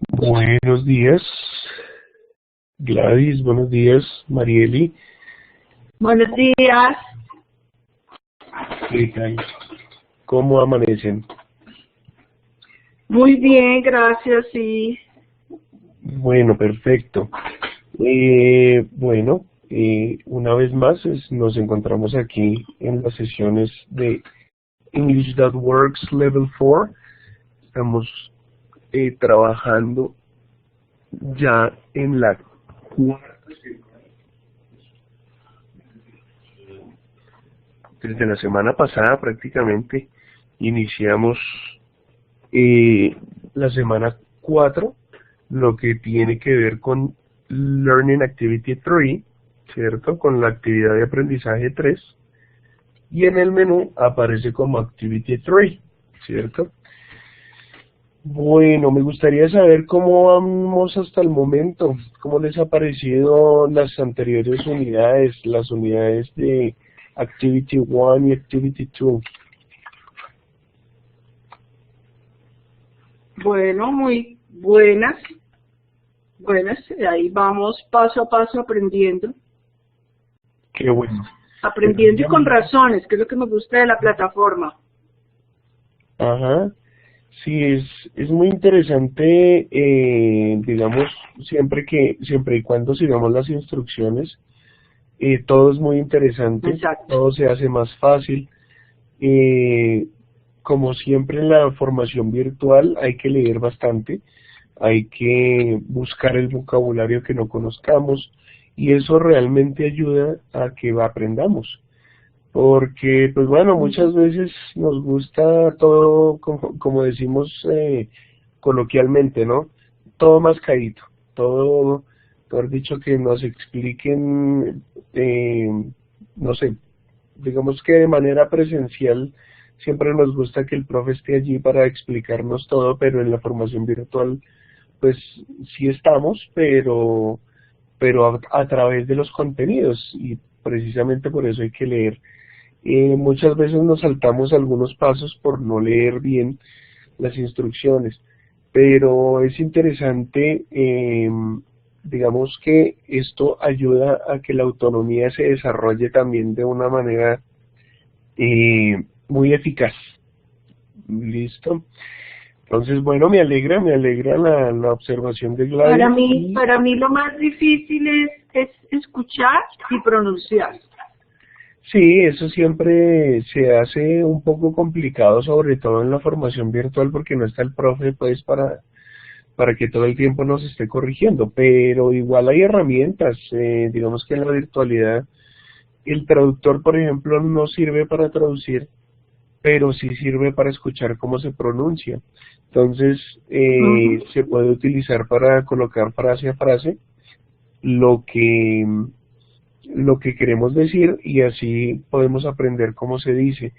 Buenos días, Gladys, buenos días, Marieli. Buenos días. ¿Qué tal? ¿Cómo amanecen? Muy bien, gracias, sí. Bueno, perfecto. Una vez más nos encontramos aquí en las sesiones de English That Works Level 4. Estamos trabajando ya en la cuarta semana. Desde la semana pasada prácticamente iniciamos la semana 4, lo que tiene que ver con Learning Activity 3, ¿cierto? Con la actividad de aprendizaje 3, y en el menú aparece como Activity 3, ¿cierto? Bueno, me gustaría saber cómo vamos hasta el momento, cómo les ha parecido las anteriores unidades, las unidades de Activity 1 y Activity 2. Bueno, muy buenas. Buenas, ahí vamos paso a paso aprendiendo. Qué bueno. Aprendiendo y con razones, que es lo que me gusta de la plataforma. Ajá. Sí, es muy interesante, digamos, siempre y cuando sigamos las instrucciones, todo es muy interesante, Exacto. todo se hace más fácil. Como siempre en la formación virtual hay que leer bastante, hay que buscar el vocabulario que no conozcamos, y eso realmente ayuda a que aprendamos. Porque, pues bueno, muchas veces nos gusta todo, como decimos coloquialmente, ¿no? Todo mascadito, todo, mejor dicho, que nos expliquen, no sé, digamos que de manera presencial siempre nos gusta que el profe esté allí para explicarnos todo, pero en la formación virtual, pues sí estamos, pero a través de los contenidos, y precisamente por eso hay que leer. Muchas veces nos saltamos algunos pasos por no leer bien las instrucciones, pero es interesante, digamos que esto ayuda a que la autonomía se desarrolle también de una manera muy eficaz. ¿Listo? Entonces, bueno, me alegra la observación de Gladys. Para mí lo más difícil es escuchar y pronunciar. Sí, eso siempre se hace un poco complicado, sobre todo en la formación virtual, porque no está el profe pues para que todo el tiempo nos esté corrigiendo, pero igual hay herramientas, digamos que en la virtualidad el traductor, por ejemplo, no sirve para traducir, pero sí sirve para escuchar cómo se pronuncia. Entonces, se puede utilizar para colocar frase a frase lo que lo que queremos decir, y así podemos aprender cómo se dice.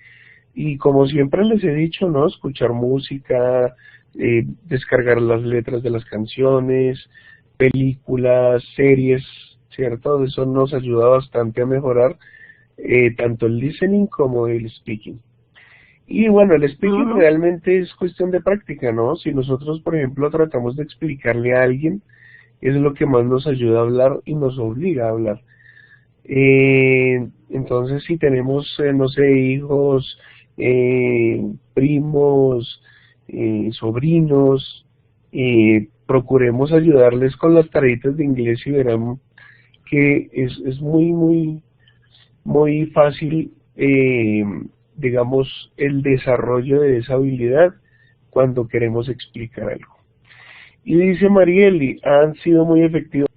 Y como siempre les he dicho, ¿no? Escuchar música, descargar las letras de las canciones, películas, series, ¿cierto? Eso nos ayuda bastante a mejorar tanto el listening como el speaking. Y bueno, el speaking realmente es cuestión de práctica, ¿no? Si nosotros, por ejemplo, tratamos de explicarle a alguien, es lo que más nos ayuda a hablar y nos obliga a hablar. Entonces, si tenemos, no sé, hijos, primos, sobrinos, procuremos ayudarles con las tareitas de inglés, y verán que es muy fácil, digamos, el desarrollo de esa habilidad cuando queremos explicar algo. Y dice Marieli, han sido muy efectivos.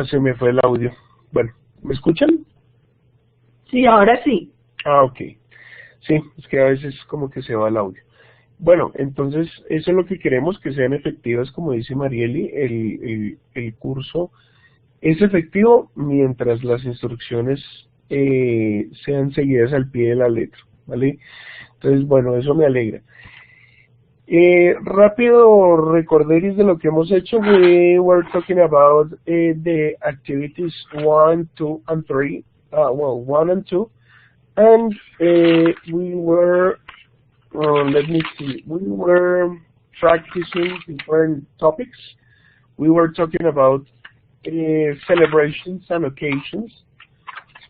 Se me fue el audio. Bueno, ¿me escuchan? Sí, ahora sí. Ok. Sí, es que a veces como que se va el audio. Bueno, entonces eso es lo que queremos, que sean efectivas, como dice Marieli. El curso es efectivo mientras las instrucciones sean seguidas al pie de la letra, ¿vale? Entonces, bueno, eso me alegra. Rápido recorderis de lo que hemos hecho. We were talking about the activities 1, 2, and 3. Well, 1 and 2. And we were, let me see, we were practicing different topics. We were talking about celebrations and occasions.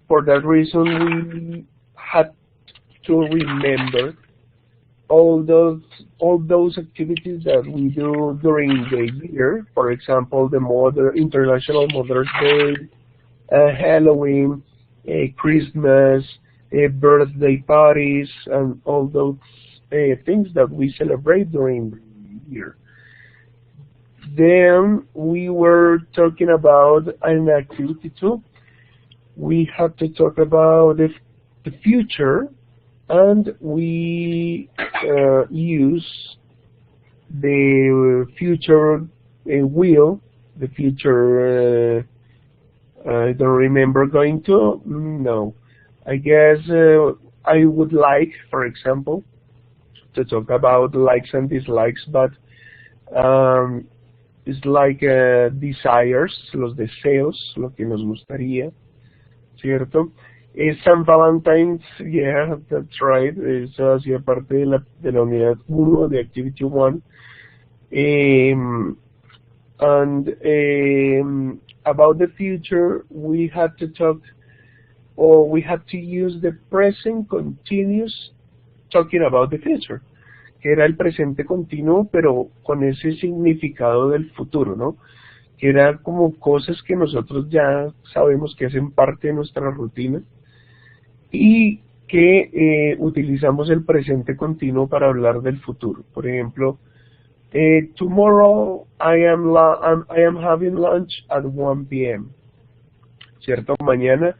For that reason, we had to remember all those activities that we do during the year. For example, the International Mother's Day, Halloween, Christmas, birthday parties, and all those things that we celebrate during the year. Then we were talking about an activity 2. We had to talk about the future, and we use the future wheel, the future, I don't remember going to, no. I guess I would like, for example, to talk about likes and dislikes, but it's like desires, los deseos, lo que nos gustaría, ¿cierto? San Valentine's, yeah, that's right. Eso hacía parte de la unidad 1 de Activity 1. And about the future, we had to talk, or we had to use the present continuous talking about the future, que era el presente continuo, pero con ese significado del futuro, ¿no? Que era como cosas que nosotros ya sabemos que hacen parte de nuestra rutina, y que utilizamos el presente continuo para hablar del futuro. Por ejemplo, tomorrow I am having lunch at 1 p.m. ¿Cierto? Mañana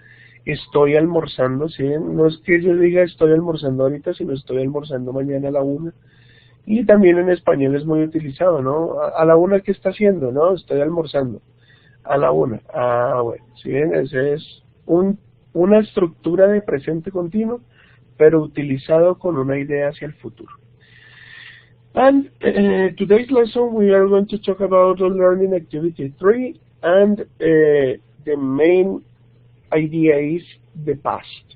estoy almorzando, ¿sí? No es que yo diga estoy almorzando ahorita, sino estoy almorzando mañana a la 1. Y también en español es muy utilizado, ¿no? A la 1, ¿qué está haciendo? No, estoy almorzando. A la 1. Ah, bueno, ¿sí ven? Ese es una estructura de presente continuo, pero utilizado con una idea hacia el futuro. And today's lesson we are going to talk about learning activity 3, and the main idea is the past.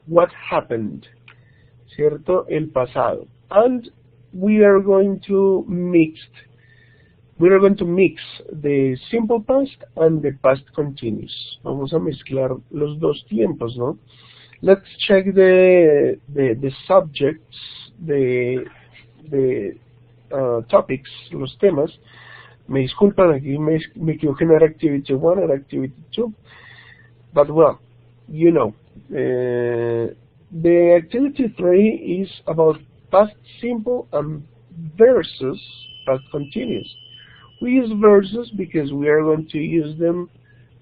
What happened, ¿cierto? El pasado. And we are going to mix the simple past and the past continuous. Vamos a mezclar los dos tiempos, ¿no? Let's check the subjects, the topics, los temas. Me disculpan, aquí me equivoqué, no era activity 1, era activity 2. But well, you know, the activity 3 is about past simple and versus past continuous. We use versus because we are going to use them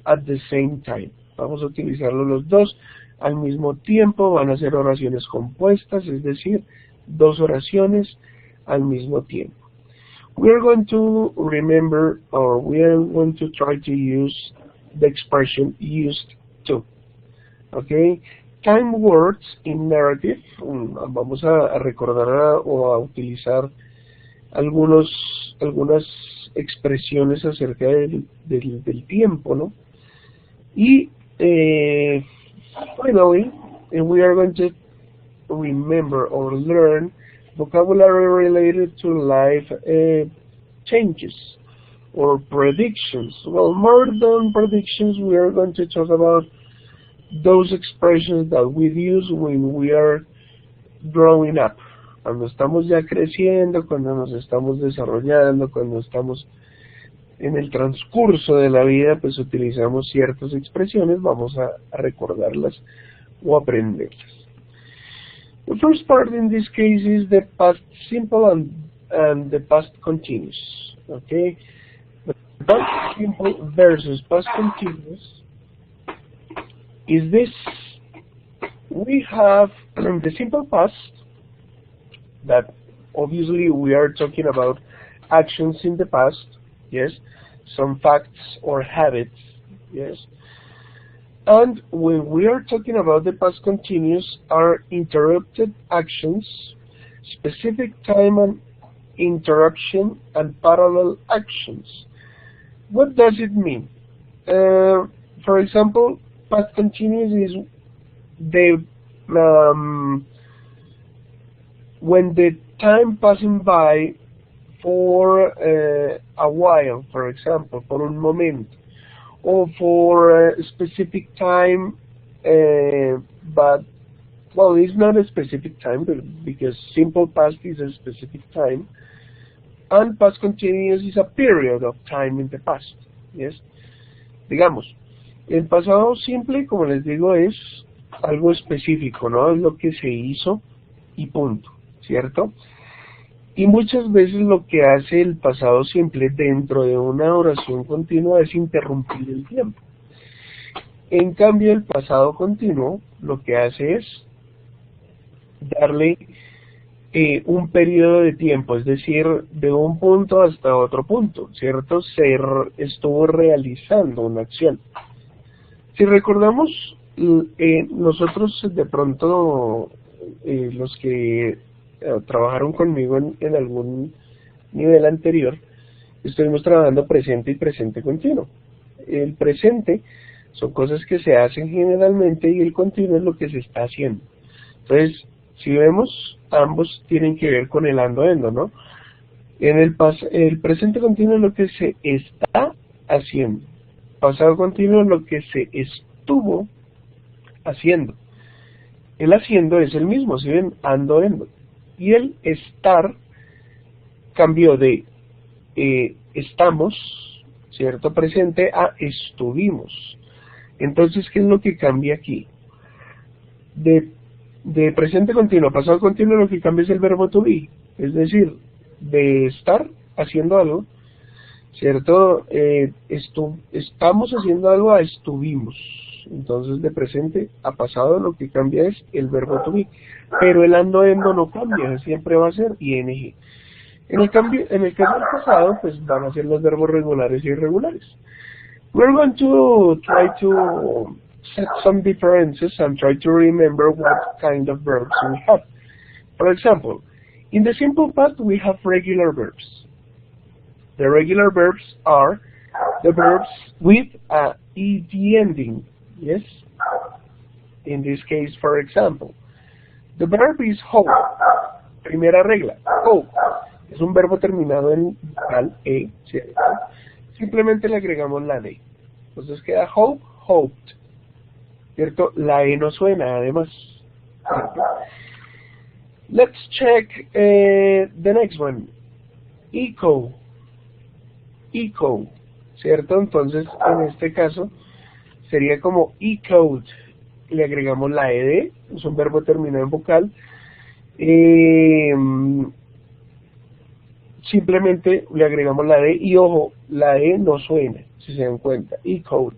at the same time. Vamos a utilizarlos los dos al mismo tiempo. Van a ser oraciones compuestas, es decir, dos oraciones al mismo tiempo. We are going to remember, or we are going to try to use the expression used to. Okay? Time words in narrative. Vamos a recordar o a utilizar algunas expresiones acerca del tiempo, ¿no? Y finally, we are going to remember or learn vocabulary related to life changes or predictions. Well, more than predictions, we are going to talk about those expressions that we use when we are growing up. Cuando estamos ya creciendo, cuando nos estamos desarrollando, cuando estamos en el transcurso de la vida, pues utilizamos ciertas expresiones, vamos a recordarlas o aprenderlas. The first part in this case is the past simple and the past continuous. Okay, the past simple versus past continuous is this. We have the simple past, that obviously we are talking about actions in the past, yes, some facts or habits, yes. And when we are talking about the past continuous, are interrupted actions, specific time and interruption and parallel actions. What does it mean? For example, past continuous is the when the time passing by for a while, for example, for un momento, or for a specific time, but well, it's not a specific time because simple past is a specific time, and past continuous is a period of time in the past. Yes, digamos, el pasado simple, como les digo, es algo específico, ¿no? Es lo que se hizo y punto, ¿cierto? Y muchas veces lo que hace el pasado simple dentro de una oración continua es interrumpir el tiempo. En cambio, el pasado continuo lo que hace es darle un periodo de tiempo, es decir, de un punto hasta otro punto, ¿cierto? Estuvo realizando una acción. Si recordamos, nosotros de pronto, los que trabajaron conmigo en algún nivel anterior, estuvimos trabajando presente y presente continuo. El presente son cosas que se hacen generalmente y el continuo es lo que se está haciendo. Entonces, si vemos, ambos tienen que ver con el ando-endo, ¿no? En el presente continuo es lo que se está haciendo. Pasado continuo es lo que se estuvo haciendo. El haciendo es el mismo, si ven, ando-endo. Y el estar cambió de estamos, ¿cierto? Presente a estuvimos. Entonces, ¿qué es lo que cambia aquí? De presente continuo a pasado continuo lo que cambia es el verbo to be. Es decir, de estar haciendo algo, ¿cierto? Estamos haciendo algo a estuvimos. Entonces, de presente a pasado lo que cambia es el verbo to be. Pero el ando-endo no cambia, siempre va a ser ing. En el caso del pasado, pues van a ser los verbos regulares y irregulares. We're going to try to set some differences and try to remember what kind of verbs we have. For example, in the simple past we have regular verbs. The regular verbs are the verbs with a ed ending. Yes? In this case, for example, the verb is hope. Primera regla, hope. Es un verbo terminado en vocal e, ¿cierto? Simplemente le agregamos la d. Entonces queda hope, hoped. ¿Cierto? La e no suena, además. ¿Cierto? Let's check the next one. Echo. Echo. ¿Cierto? Entonces, en este caso, sería como echoed. Le agregamos la ed, es un verbo terminado en vocal. Simplemente le agregamos la d y ojo, la e no suena, si se dan cuenta. Echoed,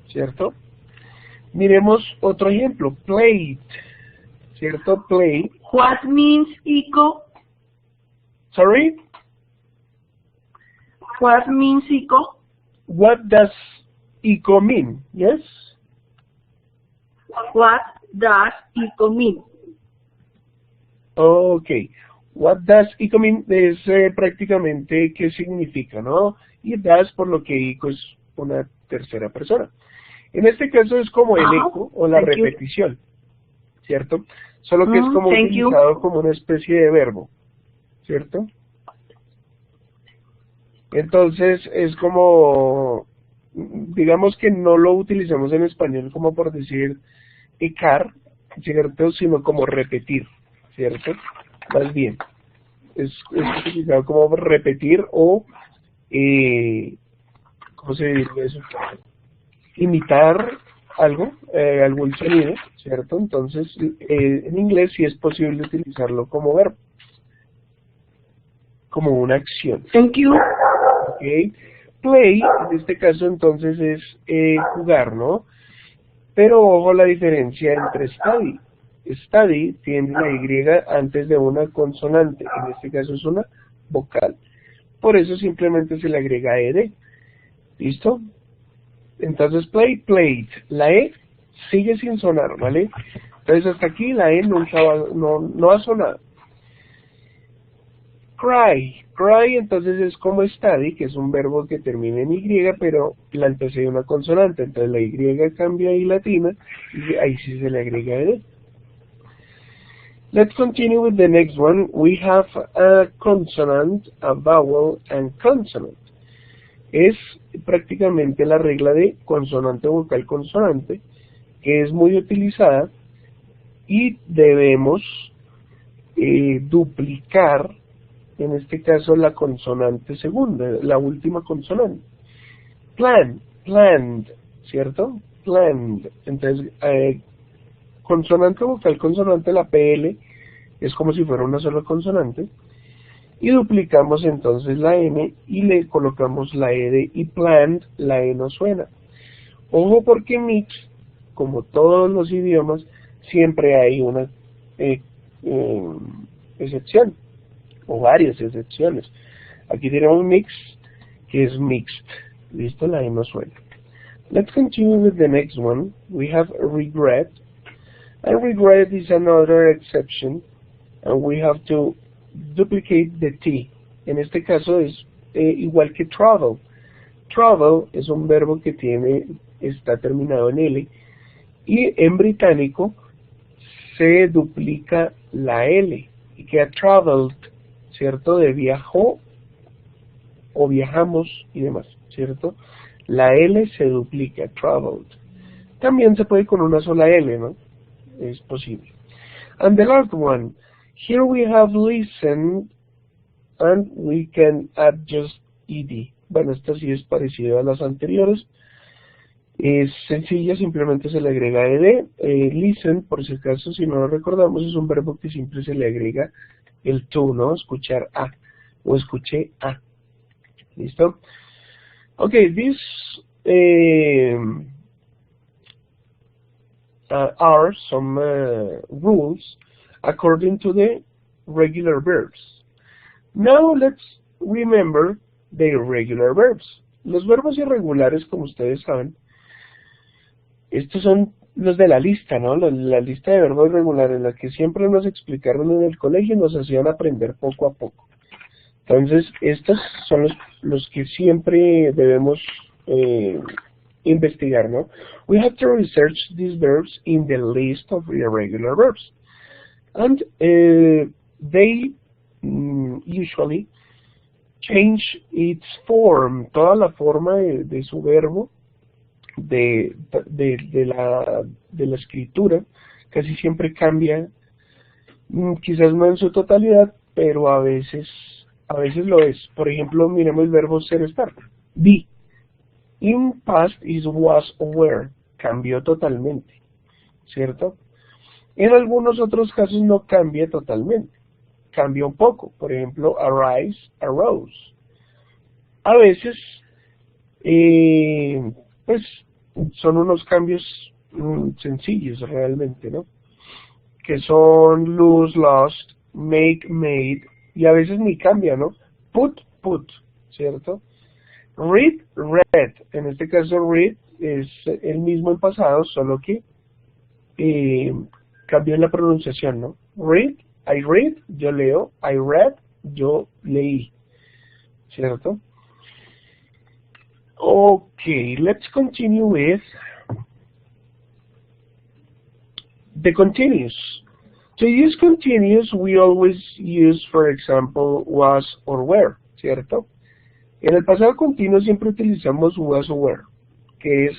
¿cierto? Miremos otro ejemplo, played, ¿cierto? Play. What means echo? Sorry? What means echo? What does echo mean? Yes? What does echo mean? Okay. What does echo mean es prácticamente qué significa, ¿no? Y does por lo que echo es una tercera persona. En este caso es como el eco o la repetición, ¿cierto? Solo que es como utilizado como una especie de verbo, ¿cierto? Entonces es como, digamos que no lo utilizamos en español como por decir ecar, ¿cierto? Sino como repetir, ¿cierto? Más bien, es utilizado como repetir o, ¿cómo se dice eso? Imitar algo, algún sonido, ¿cierto? Entonces, en inglés sí es posible utilizarlo como verbo, como una acción. Thank you. Okay. Play, en este caso entonces es jugar, ¿no? Pero ojo la diferencia entre study. Study tiene la Y antes de una consonante, en este caso es una vocal. Por eso simplemente se le agrega ed. ¿Listo? Entonces play, played. La E sigue sin sonar, ¿vale? Entonces hasta aquí la E nunca no ha sonado. Cry. Cry entonces es como study, que es un verbo que termina en Y, pero la antecede una consonante. Entonces la Y cambia y latina, y ahí sí se le agrega ed. Let's continue with the next one. We have a consonant, a vowel, and consonant. Es prácticamente la regla de consonante, vocal, consonante, que es muy utilizada y debemos duplicar, en este caso, la consonante segunda, la última consonante. Plan, planned, ¿cierto? Planned. Entonces, consonante, vocal, consonante, la PL es como si fuera una sola consonante. Y duplicamos entonces la N y le colocamos la ED y planned, la E no suena. Ojo porque mix, como todos los idiomas, siempre hay una excepción, o varias excepciones. Aquí tenemos mix, que es mixed. Listo, la E no suena. Let's continue with the next one. We have regret. And regret is another exception. And we have to duplicate the T. En este caso es igual que travel. Travel es un verbo que está terminado en L. Y en británico se duplica la L. Y queda traveled, ¿cierto? De viajó o viajamos y demás, ¿cierto? La L se duplica, traveled. También se puede con una sola L, ¿no? Es posible. And the last one, here we have listened and we can add just ed. Bueno, esta sí es parecida a las anteriores. Es sencilla, simplemente se le agrega ed. Listen, por si acaso, si no lo recordamos, es un verbo que siempre se le agrega el to, ¿no? Escuchar a o escuché a. ¿Listo? Okay, these are some rules according to the regular verbs. Now let's remember the irregular verbs. Los verbos irregulares, como ustedes saben, estos son los de la lista, ¿no? La lista de verbos irregulares, la que siempre nos explicaron en el colegio y nos hacían aprender poco a poco. Entonces, estos son los que siempre debemos investigar, ¿no? We have to research these verbs in the list of irregular verbs. And they usually change its form, toda la forma de su verbo, de la escritura, casi siempre cambia, quizás no en su totalidad, pero a veces lo es. Por ejemplo, miremos el verbo ser, estar. Be. In past is was or were. Cambió totalmente, ¿cierto? En algunos otros casos no cambia totalmente. Cambia un poco. Por ejemplo, arise, arose. A veces, pues, son unos cambios sencillos realmente, ¿no? Que son lose, lost, make, made, y a veces ni cambia, ¿no? Put, put, ¿cierto? Read, read. En este caso, read es el mismo en pasado, solo que cambió en la pronunciación, ¿no? Read, I read, yo leo. I read, yo leí, ¿cierto? Okay, let's continue with the continuous. To use continuous, we always use, for example, was or were, ¿cierto? En el pasado continuo siempre utilizamos was or were, que es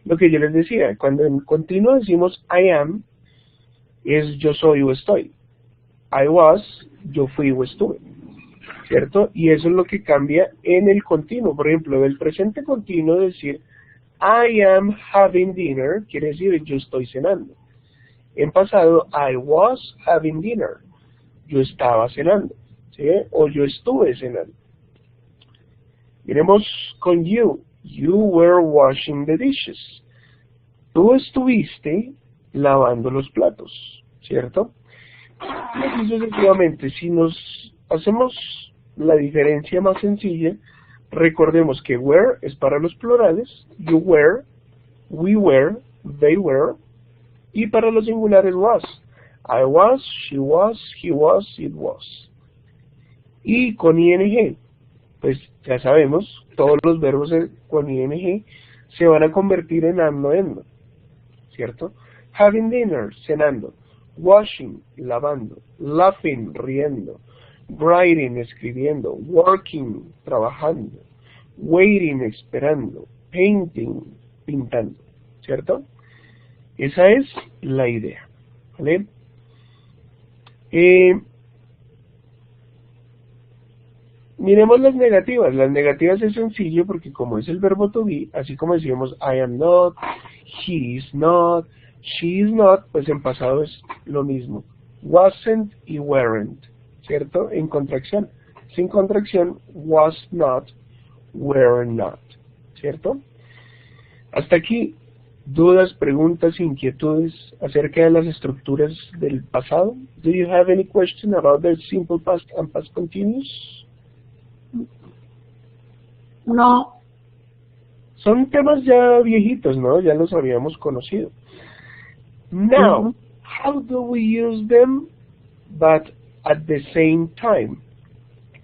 lo que yo les decía. Cuando en continuo decimos I am, es yo soy o estoy. I was, yo fui o estuve, ¿cierto? Y eso es lo que cambia en el continuo. Por ejemplo, el presente continuo decir I am having dinner, quiere decir yo estoy cenando. En pasado, I was having dinner. Yo estaba cenando, ¿sí? O yo estuve cenando. Miremos con you. You were washing the dishes. Tú estuviste lavando los platos, ¿cierto? Y así sucesivamente. Si nos hacemos la diferencia más sencilla, recordemos que were es para los plurales. You were, we were, they were. Y para los singulares was. I was, she was, he was, it was. Y con ing, pues ya sabemos, todos los verbos con ing se van a convertir en ando, endo, ¿cierto? Having dinner, cenando. Washing, lavando. Laughing, riendo. Writing, escribiendo. Working, trabajando. Waiting, esperando. Painting, pintando, ¿cierto? Esa es la idea, ¿vale? Miremos las negativas. Las negativas es sencillo porque como es el verbo to be, así como decíamos I am not, he is not, she is not, pues en pasado es lo mismo. Wasn't y weren't, ¿cierto? En contracción. Sin contracción, was not, were not, ¿cierto? Hasta aquí, dudas, preguntas, inquietudes acerca de las estructuras del pasado. Do you have any question about the simple past and past continuous? No. Son temas ya viejitos, ¿no? Ya los habíamos conocido. Now, how do we use them, but at the same time?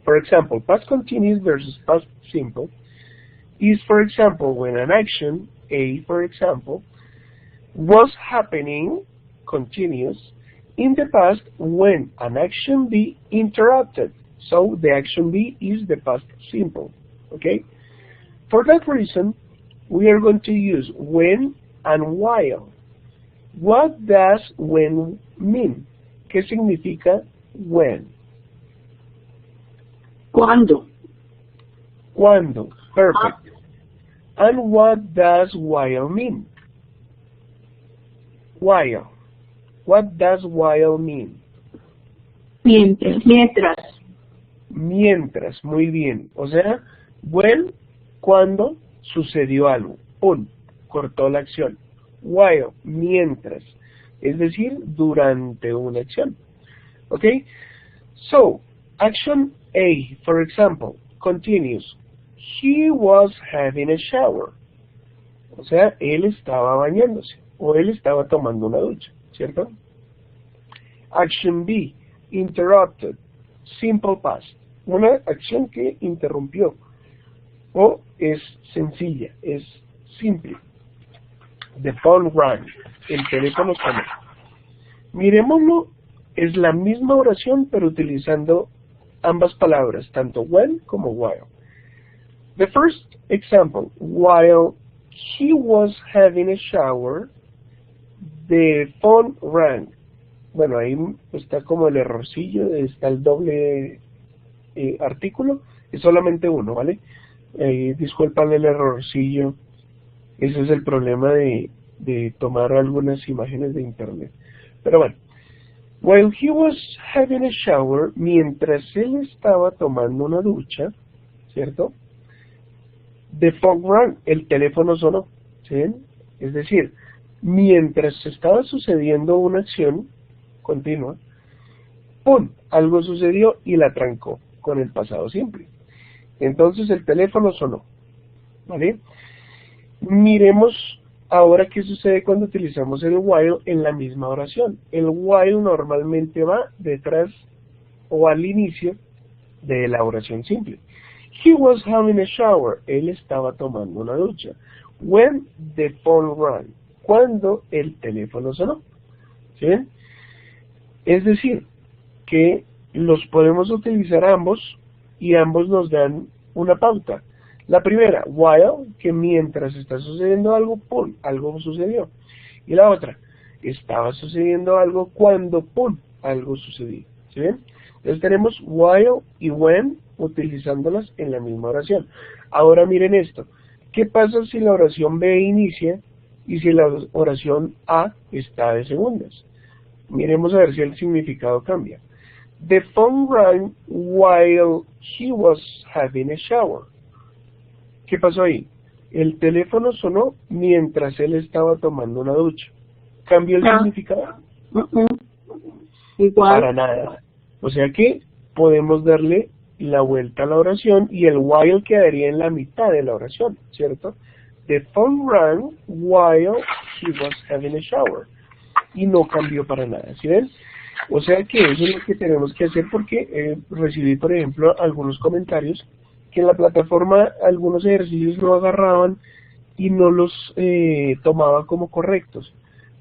For example, past continuous versus past simple is, for example, when an action, A, for example, was happening, continuous, in the past when an action B interrupted. So the action B is the past simple, okay? For that reason, we are going to use when and while. What does when mean? ¿Qué significa when? ¿Cuándo? Cuando. Perfect. And what does while mean? While. What does while mean? Mientras. Mientras. Mientras, muy bien. O sea, when, cuando sucedió algo. Un, cortó la acción. While, mientras. Es decir, durante una acción. Okay? So, action A, for example, continues. He was having a shower. O sea, él estaba bañándose. O él estaba tomando una ducha. ¿Cierto? Action B, interrupted. Simple past. Una acción que interrumpió. O es sencilla, es simple. The phone rang. El teléfono sonó. Miremoslo, es la misma oración, pero utilizando ambas palabras, tanto when como while. The first example, while he was having a shower, the phone rang. Bueno, ahí está como el errorcillo, está el doble artículo, es solamente uno, ¿vale? Disculpan el errorcillo, ese es el problema de tomar algunas imágenes de internet. Pero bueno, while he was having a shower, mientras él estaba tomando una ducha, ¿cierto? The phone rang, el teléfono sonó, ¿sí? Es decir, mientras estaba sucediendo una acción continua, ¡pum!, algo sucedió y la trancó con el pasado simple. Entonces el teléfono sonó, ¿vale? Miremos ahora qué sucede cuando utilizamos el while en la misma oración. El while normalmente va detrás o al inicio de la oración simple. He was having a shower. Él estaba tomando una ducha. When the phone rang. Cuando el teléfono sonó. ¿Sí? Es decir, que los podemos utilizar ambos y ambos nos dan una pauta. La primera, while, que mientras está sucediendo algo, pum, algo sucedió. Y la otra, estaba sucediendo algo cuando, pum, algo sucedió. ¿Sí ven? Entonces tenemos while y when utilizándolas en la misma oración. Ahora miren esto. ¿Qué pasa si la oración B inicia y si la oración A está de segundas? Miremos a ver si el significado cambia. The phone rang while he was having a shower. ¿Qué pasó ahí? El teléfono sonó mientras él estaba tomando una ducha. ¿Cambió el significado? Igual. Para nada. O sea que podemos darle la vuelta a la oración y el while quedaría en la mitad de la oración, ¿cierto? The phone rang while he was having a shower. Y no cambió para nada, ¿sí ven? O sea que eso es lo que tenemos que hacer porque recibí, por ejemplo, algunos comentarios que en la plataforma algunos ejercicios no agarraban y no los tomaba como correctos.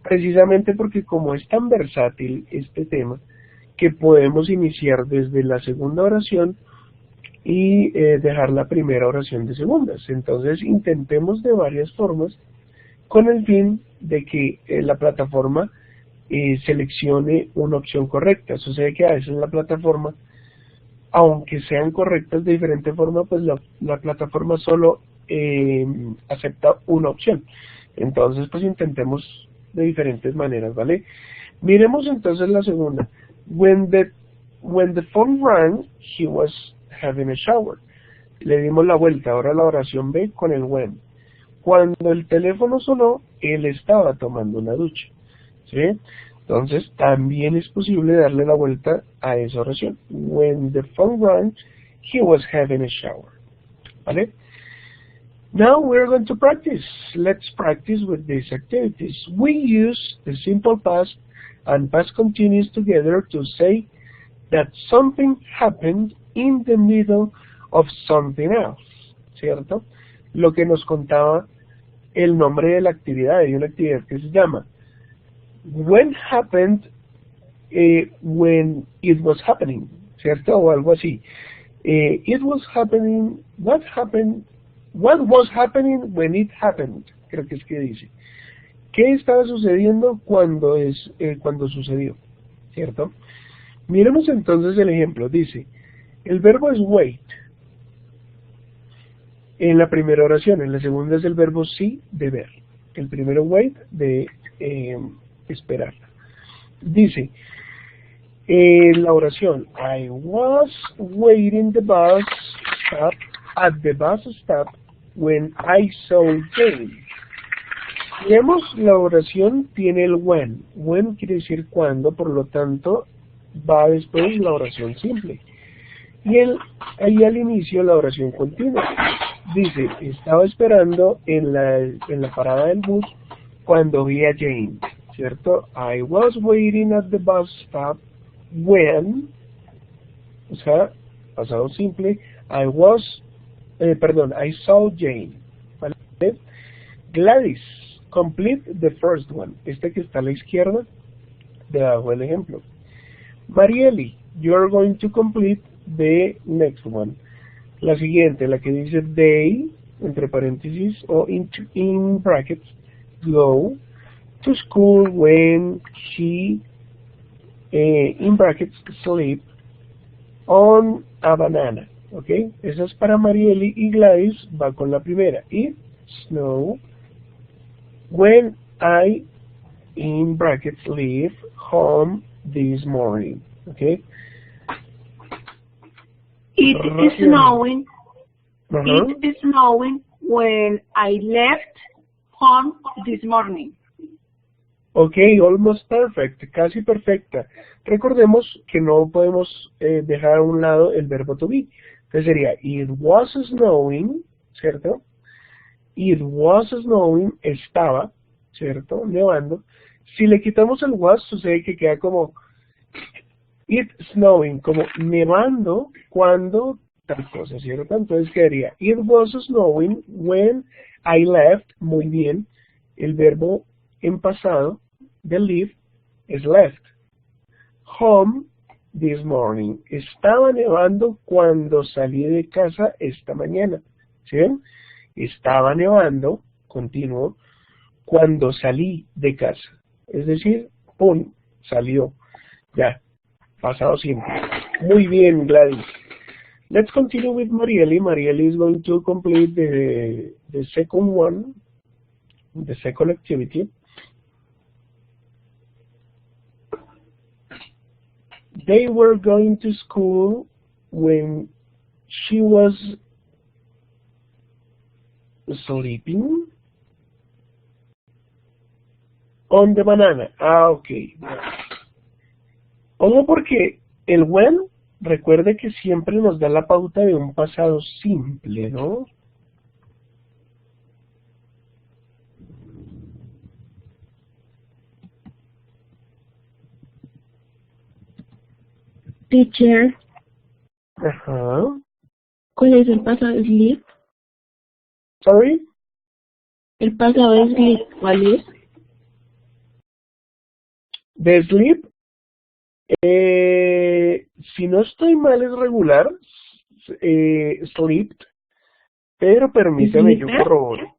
Precisamente porque como es tan versátil este tema, que podemos iniciar desde la segunda oración y dejar la primera oración de segundas. Entonces intentemos de varias formas con el fin de que la plataforma seleccione una opción correcta. Sucede que a veces la plataforma, aunque sean correctas de diferente forma, pues la plataforma solo acepta una opción. Entonces pues intentemos de diferentes maneras, ¿vale? Miremos entonces la segunda. When the phone rang, he was having a shower. Le dimos la vuelta, ahora la oración B con el when. Cuando el teléfono sonó, él estaba tomando una ducha. ¿Sí? Entonces, también es posible darle la vuelta a esa oración. When the phone rang, he was having a shower. ¿Vale? Now we're going to practice. Let's practice with these activities. We use the simple past and past continuous together to say that something happened in the middle of something else. ¿Cierto? Lo que nos contaba el nombre de la actividad, de una actividad que se llama When happened when it was happening, ¿cierto? O algo así. It was happening, what was happening when it happened, creo que es que dice. ¿Qué estaba sucediendo cuando sucedió? ¿Cierto? Miremos entonces el ejemplo. Dice, el verbo es wait en la primera oración, en la segunda es el verbo sí de ver. El primero wait de esperar. Dice, la oración, I was waiting the bus stop at the bus stop when I saw Jane. Vemos, la oración tiene el when. When quiere decir cuando, por lo tanto, va después la oración simple. Y ahí al inicio la oración continua. Dice, estaba esperando en la parada del bus cuando vi a Jane, ¿cierto? I was waiting at the bus stop when, o sea, pasado simple, I saw Jane. ¿Vale? Gladys, complete the first one. Este que está a la izquierda, debajo del ejemplo. Marieli, you are going to complete the next one. La siguiente, la que dice they, entre paréntesis, o in brackets, go to school when she, in brackets, sleep on a banana. ¿Ok? Esa es para Marieli y Gladys, va con la primera. It snow when I, in brackets, leave home this morning. ¿Ok? It is snowing. It is snowing when I left home this morning. Ok, almost perfect, casi perfecta. Recordemos que no podemos dejar a un lado el verbo to be. Entonces sería, it was snowing, ¿cierto? It was snowing, estaba, ¿cierto? Nevando. Si le quitamos el was, sucede que queda como it snowing, como nevando cuando tal cosa, ¿cierto? Entonces quedaría, it was snowing when I left, muy bien, el verbo en pasado de leave es left. Home this morning, estaba nevando cuando salí de casa esta mañana, ¿sí ven? Estaba nevando, continuo, cuando salí de casa, es decir, pum, salió, ya. Pasado simple. Muy bien, Gladys. Let's continue with Marieli. Marieli is going to complete the second one, the second activity. They were going to school when she was sleeping on the banana. Ah, ok. Ojo porque el when, recuerde que siempre nos da la pauta de un pasado simple, ¿no? Teacher, Ajá. ¿cuál es el pasado de sleep? Sorry. El pasado de sleep, ¿cuál es? De sleep, si no estoy mal es regular, slept, pero permítame yo ¿Sleeper? corroboro.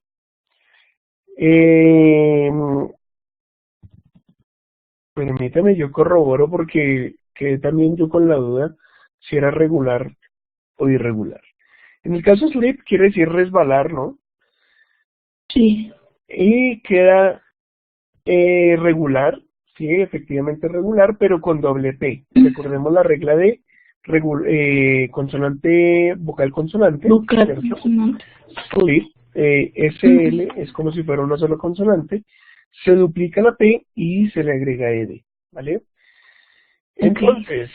Permítame yo corroboro porque quedé también yo con la duda si era regular o irregular. En el caso slip quiere decir resbalar, ¿no? Sí. Y queda regular, sí, efectivamente regular, pero con doble P. Recordemos la regla de consonante, vocal consonante, Vocal ¿cierto? consonante. Slip, SL es como si fuera una sola consonante, se duplica la P y se le agrega ED, ¿vale? Entonces,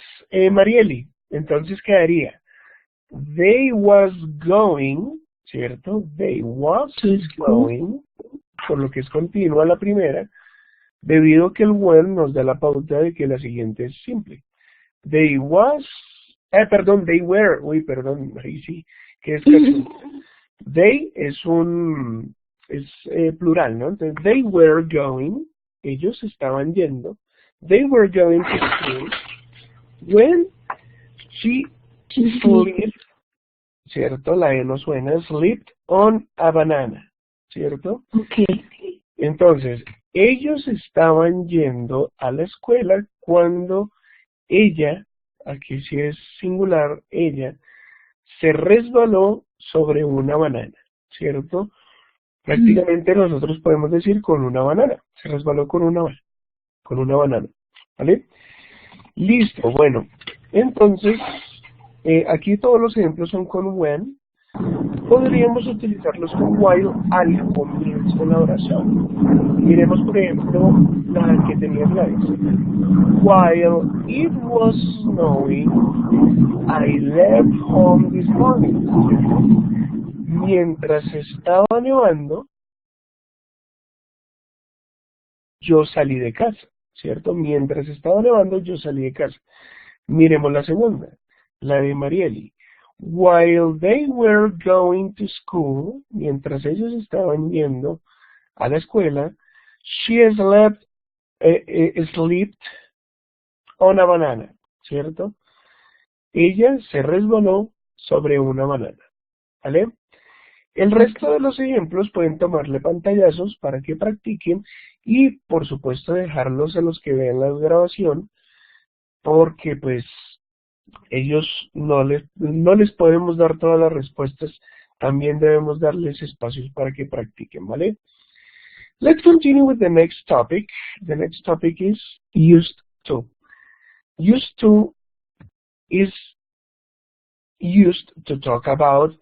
Marieli, entonces quedaría, they was going, ¿cierto? They was going, por lo que es continua la primera, debido a que el when nos da la pauta de que la siguiente es simple. They was, they were, ahí sí, que es cacho. They es plural, ¿no? Entonces, they were going, ellos estaban yendo, they were going to school, when she slept, ¿cierto? La E no suena, slept on a banana, ¿cierto? Entonces, ellos estaban yendo a la escuela cuando ella, aquí sí es singular, ella, se resbaló sobre una banana, ¿cierto? Prácticamente nosotros podemos decir con una banana, se resbaló con una banana, ¿vale? Listo, bueno, entonces, aquí todos los ejemplos son con when, podríamos utilizarlos con while al comienzo de la oración. Miremos, por ejemplo, la que tenía Gladys. While it was snowing, I left home this morning. Mientras estaba nevando, yo salí de casa, ¿cierto? Mientras estaba nevando, yo salí de casa. Miremos la segunda, la de Marieli. While they were going to school, mientras ellos estaban yendo a la escuela, she slept on a banana, ¿cierto? Ella se resbaló sobre una banana, ¿vale? El resto de los ejemplos pueden tomarle pantallazos para que practiquen y, por supuesto, dejarlos a los que vean la grabación, porque pues ellos no les podemos dar todas las respuestas, también debemos darles espacios para que practiquen, ¿vale? Let's continue with the next topic. The next topic is used to. Used to is used to talk about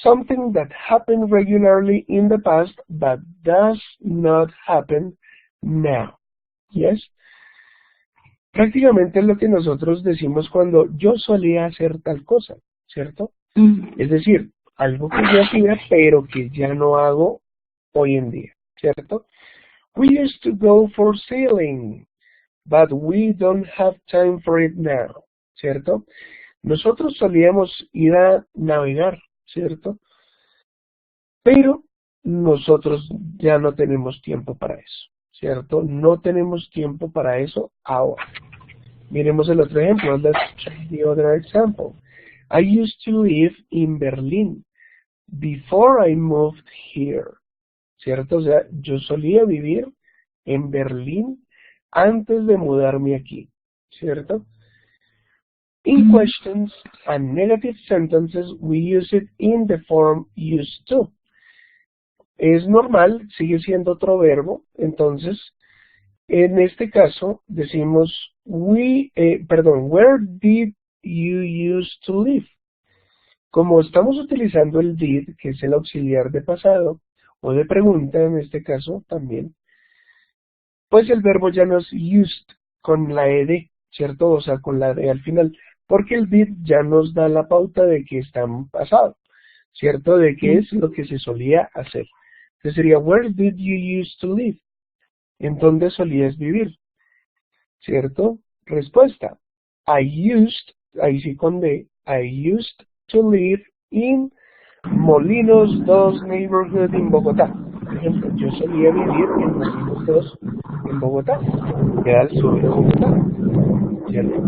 something that happened regularly in the past but does not happen now. Yes? Prácticamente es lo que nosotros decimos cuando yo solía hacer tal cosa, ¿cierto? Es decir, algo que yo hacía pero que ya no hago hoy en día, ¿cierto? We used to go for sailing, but we don't have time for it now, ¿cierto? Nosotros solíamos ir a navegar, ¿cierto? Pero nosotros ya no tenemos tiempo para eso, ¿cierto? No tenemos tiempo para eso ahora. Miremos el otro ejemplo. Let's check the other example. I used to live in Berlin before I moved here, ¿cierto? O sea, yo solía vivir en Berlín antes de mudarme aquí, ¿cierto? In questions and negative sentences, we use it in the form used to. Es normal, sigue siendo otro verbo, entonces, en este caso, decimos, where did you used to live? Como estamos utilizando el did, que es el auxiliar de pasado, o de pregunta en este caso también, pues el verbo ya no es used con la ed, ¿cierto? O sea, con la d al final, porque el did ya nos da la pauta de que está en pasado, ¿cierto? De que es lo que se solía hacer. Entonces sería, where did you used to live? ¿En dónde solías vivir? ¿Cierto? Respuesta, I used ahí sí con D, I used to live in Molinos 2 neighborhood en Bogotá. Por ejemplo, yo solía vivir en Molinos 2 en Bogotá, que era al sur de Bogotá, ¿cierto?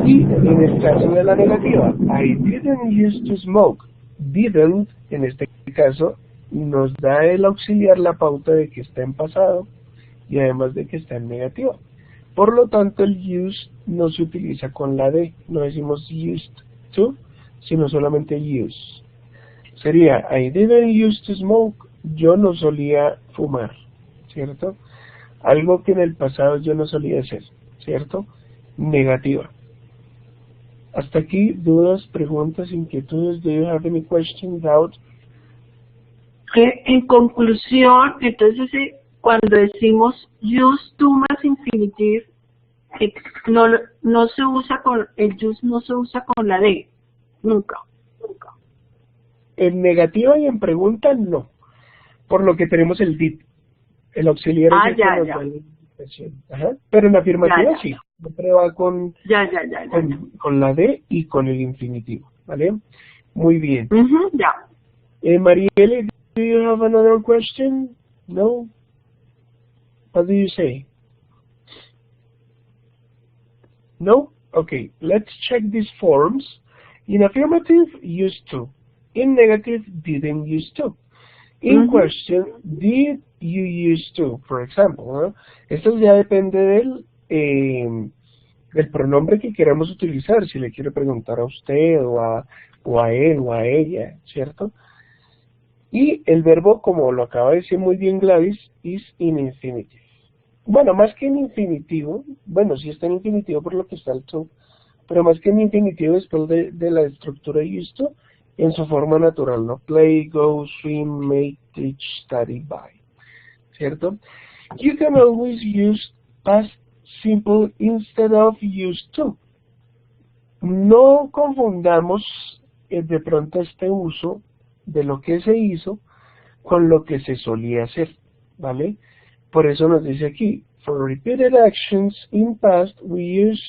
Y en el caso de la negativa, I didn't used to smoke. Didn't, en este caso, nos da el auxiliar la pauta de que está en pasado y además de que está en negativa. Por lo tanto, el use no se utiliza con la D, no decimos used to, sino solamente use. Sería, I didn't used to smoke, yo no solía fumar, ¿cierto? Algo que en el pasado yo no solía hacer, ¿cierto? Negativa. Hasta aquí, dudas, preguntas, inquietudes. Do you have any questions, doubt? En conclusión, entonces, cuando decimos use to más infinitive, no se usa con el use, no se usa con la D, nunca. En negativa y en pregunta no, por lo que tenemos el did, el auxiliar es el que nos da la indicación. Ajá. Pero en afirmativa sí, siempre va con la D y con el infinitivo, ¿vale? Muy bien. Marielle, do you have another question? No? What do you say? No? Okay, let's check these forms. In affirmative, used to. In negative, didn't used to. In question, did you used to, for example, ¿no? Esto ya depende del pronombre que queramos utilizar, si le quiere preguntar a usted o a él o a ella, ¿cierto? Y el verbo, como lo acaba de decir muy bien Gladys, is in infinitive. Bueno, más que en infinitivo, bueno, sí está en infinitivo por lo que está el to, pero más que en infinitivo después de la estructura used to, en su forma natural, ¿no? Play, go, swim, make, teach, study, buy, ¿cierto? You can always use past simple instead of used to. No confundamos de pronto este uso de lo que se hizo con lo que se solía hacer, ¿vale? Por eso nos dice aquí, for repeated actions in past which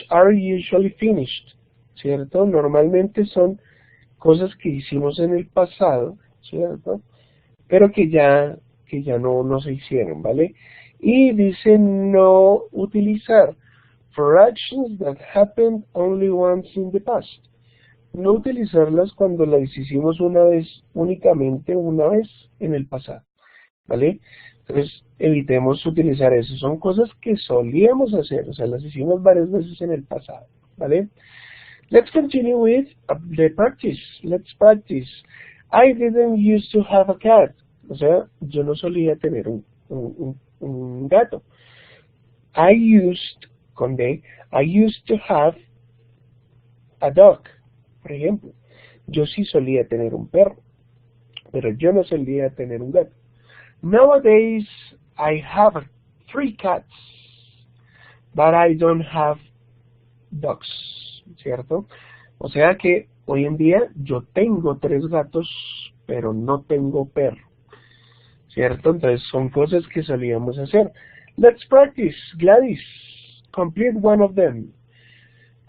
are usually finished, ¿cierto? Normalmente son cosas que hicimos en el pasado, ¿cierto? Pero que ya no se hicieron, ¿vale? Y dice no utilizar for actions that happened only once in the past. No utilizarlas cuando las hicimos únicamente una vez en el pasado, ¿vale? Entonces evitemos utilizar eso, son cosas que solíamos hacer, o sea, las hicimos varias veces en el pasado, ¿vale? Let's continue with the practice. Let's practice. I didn't used to have a cat. O sea, yo no solía tener un gato. I used to have a dog. Por ejemplo, yo sí solía tener un perro, pero yo no solía tener un gato. Nowadays, I have 3 cats, but I don't have dogs. ¿Cierto? O sea que hoy en día yo tengo 3 gatos, pero no tengo perro, ¿cierto? Entonces son cosas que solíamos hacer. Let's practice. Gladys, complete one of them.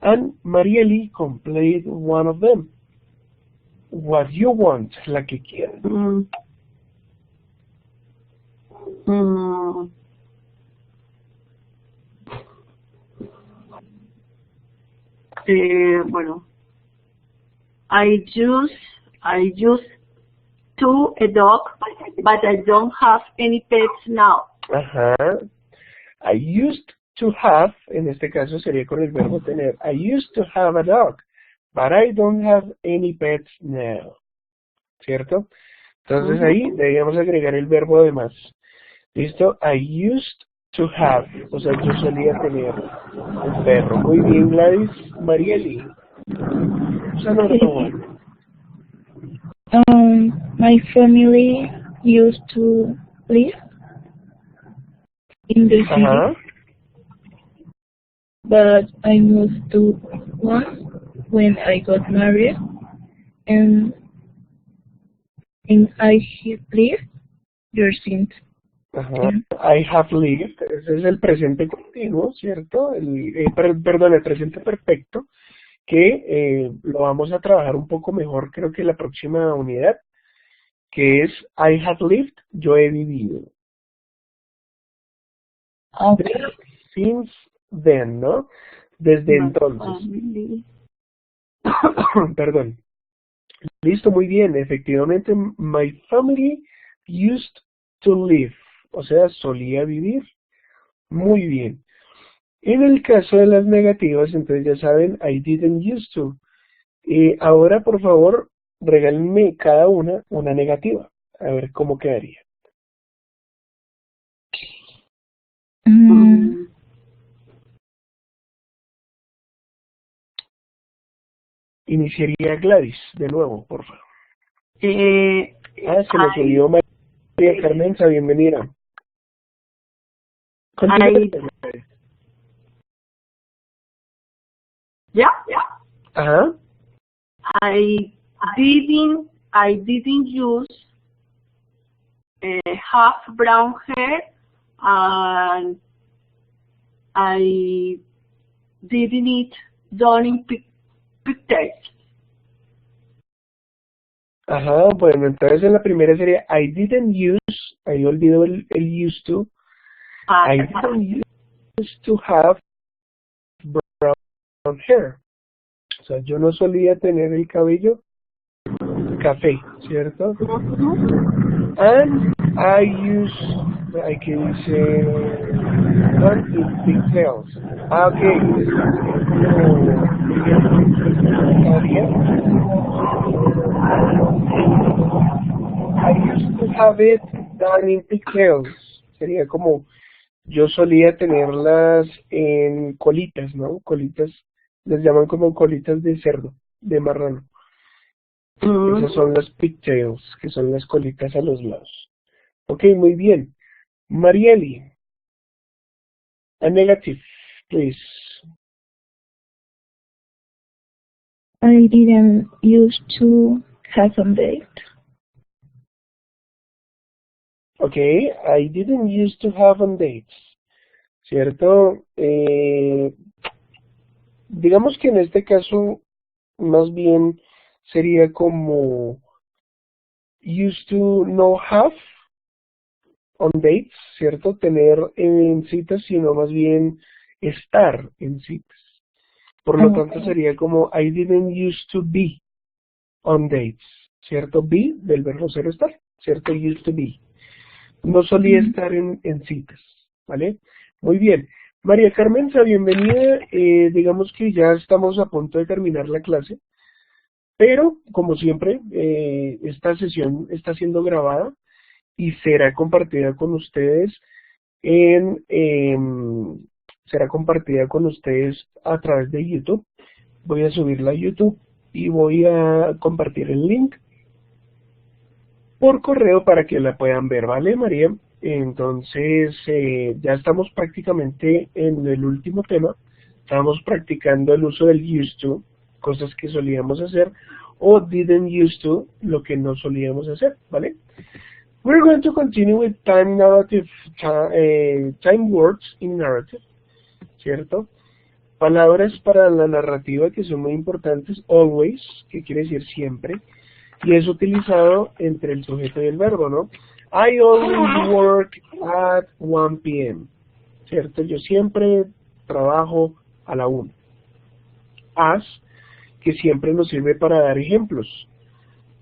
And Marieli, complete one of them. What you want, la que quieran. Bueno, I used to a dog, but I don't have any pets now. Ajá. I used to have, en este caso sería con el verbo tener. I used to have a dog, but I don't have any pets now. ¿Cierto? Entonces ahí deberíamos agregar el verbo además. ¿Listo? I used to have, o sea, yo solía tener un perro. Muy bien, Gladys. Marieli. My family used to live in the city, but I moved to one when I got married, and I have lived there since. Ajá. I have lived, ese es el presente continuo, ¿cierto? Perdón, el presente perfecto, que lo vamos a trabajar un poco mejor, creo que en la próxima unidad, que es I have lived, yo he vivido. Okay. Since then, ¿no? Desde entonces. Perdón. Listo, muy bien. Efectivamente, my family used to live. O sea, solía vivir. Muy bien. En el caso de las negativas, entonces ya saben, I didn't used to. Ahora, por favor, regálenme cada una negativa. A ver cómo quedaría. Iniciaría Gladys, de nuevo, por favor. Se nos unió María Carmenza, bienvenida. Yeah. Ajá. I didn't use half brown hair, and I didn't eat darning pigtails. Ajá, bueno, entonces en la primera sería I didn't use, ahí olvido el used to. I didn't used to have brown hair. O sea, yo no solía tener el cabello café, ¿cierto? And I can say, one in pigtails. Ok. I used to have it done in pigtails. Sería como, yo solía tenerlas en colitas, ¿no? Colitas, les llaman como colitas de cerdo, de marrano. Esas son las pigtails, que son las colitas a los lados. Ok, muy bien. Marieli, a negative, please. I didn't used to have a date. Okay, I didn't used to have on dates. ¿Cierto? Digamos que en este caso, más bien sería como used to no have on dates, ¿cierto? Tener en citas, sino más bien estar en citas. Por lo tanto sería como I didn't used to be on dates, ¿cierto? Be del verbo ser estar, ¿cierto? Used to be. No solía estar en citas, ¿vale? Muy bien. María Carmenza, bienvenida. Digamos que ya estamos a punto de terminar la clase, pero como siempre, esta sesión está siendo grabada y será compartida con ustedes será compartida con ustedes a través de YouTube. Voy a subirla a YouTube y voy a compartir el link por correo para que la puedan ver, ¿vale, María? Entonces, ya estamos prácticamente en el último tema. Estamos practicando el uso del used to, cosas que solíamos hacer, o didn't used to, lo que no solíamos hacer, ¿vale? We're going to continue with time narrative, time words in narrative, ¿cierto? Palabras para la narrativa que son muy importantes, always, que quiere decir siempre, y es utilizado entre el sujeto y el verbo, ¿no? I always work at 1 p.m. ¿Cierto? Yo siempre trabajo a la 1. As, que siempre nos sirve para dar ejemplos,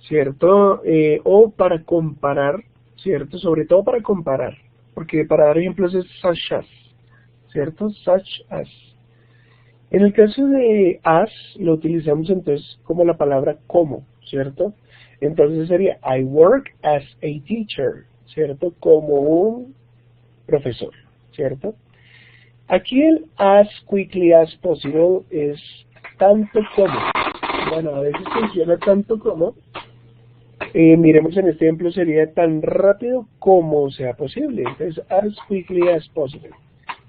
¿cierto? O para comparar, ¿cierto? Sobre todo para comparar, porque para dar ejemplos es such as, ¿cierto? Such as. En el caso de as, lo utilizamos entonces como la palabra como, ¿cierto? Entonces sería I work as a teacher, ¿cierto? Como un profesor, ¿cierto? Aquí el as quickly as possible es tanto como. Bueno, a veces funciona tanto como. Miremos en este ejemplo, sería tan rápido como sea posible. Entonces, as quickly as possible,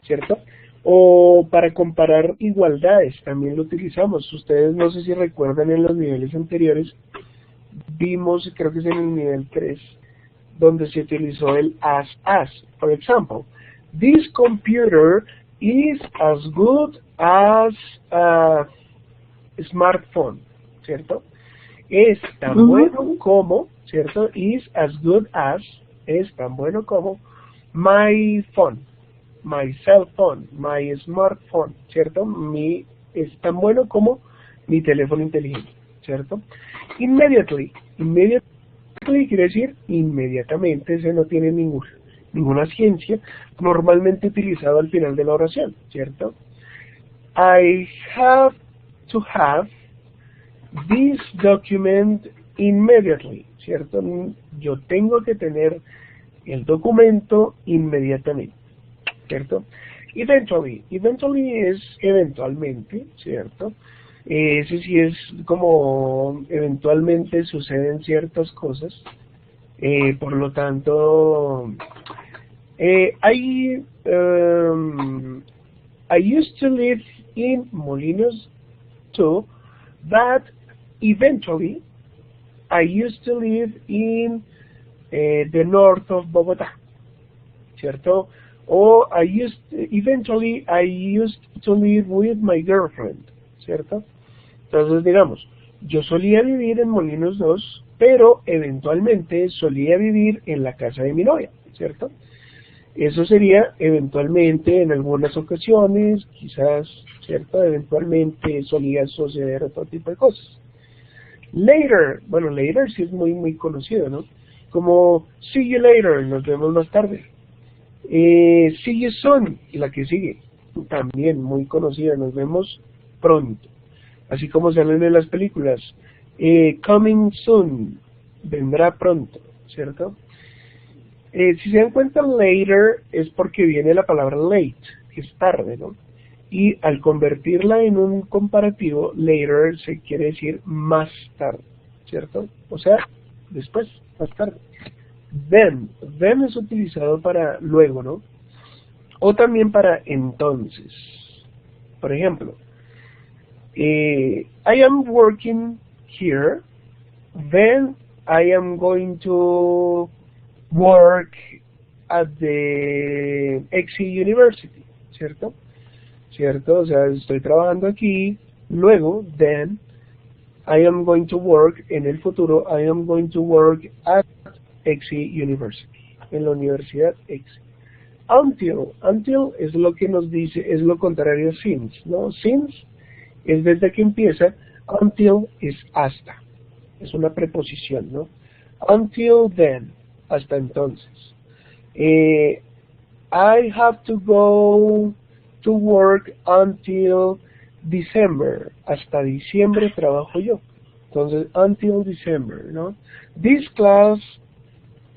¿cierto? O para comparar igualdades, también lo utilizamos. Ustedes no sé si recuerdan en los niveles anteriores, vimos, creo que es en el nivel 3, donde se utilizó el as. For example, this computer is as good as a smartphone, ¿cierto? Es tan bueno como, ¿cierto? Is as good as, es tan bueno como my phone, my cell phone, my smartphone, ¿cierto? Es tan bueno como mi teléfono inteligente, ¿cierto? Immediately quiere decir inmediatamente, ese no tiene ninguna ciencia, normalmente utilizado al final de la oración, ¿cierto? I have to have this document immediately, ¿cierto? Yo tengo que tener el documento inmediatamente, ¿cierto? Eventually es eventualmente, ¿cierto? Ese sí es como eventualmente suceden ciertas cosas, por lo tanto, I used to live in Molinos too, but eventually I used to live in the north of Bogotá, ¿cierto? O eventually I used to live with my girlfriend, ¿cierto? Entonces digamos, yo solía vivir en Molinos 2, pero eventualmente solía vivir en la casa de mi novia, ¿cierto? Eso sería eventualmente en algunas ocasiones, quizás, ¿cierto? Eventualmente solía suceder otro tipo de cosas. Later, bueno, later sí es muy conocido, ¿no? Como see you later, nos vemos más tarde. See you soon, la que sigue, también muy conocida, nos vemos pronto. Así como salen en las películas, coming soon, vendrá pronto, ¿cierto? Si se dan cuenta, later es porque viene la palabra late, que es tarde, ¿no? Y al convertirla en un comparativo, later se quiere decir más tarde, ¿cierto? O sea, después, más tarde. Then es utilizado para luego, ¿no? O también para entonces. Por ejemplo, I am working here, then I am going to work at the EXI University, ¿cierto? ¿Cierto? O sea, estoy trabajando aquí, luego, then, I am going to work, en el futuro, I am going to work at EXI University, en la Universidad EXI. Until es lo que nos dice, es lo contrario a since, ¿no? Since es desde que empieza, until es hasta, es una preposición, ¿no? Until then, hasta entonces. I have to go to work until December, hasta diciembre trabajo yo. Entonces, until December, ¿no? This class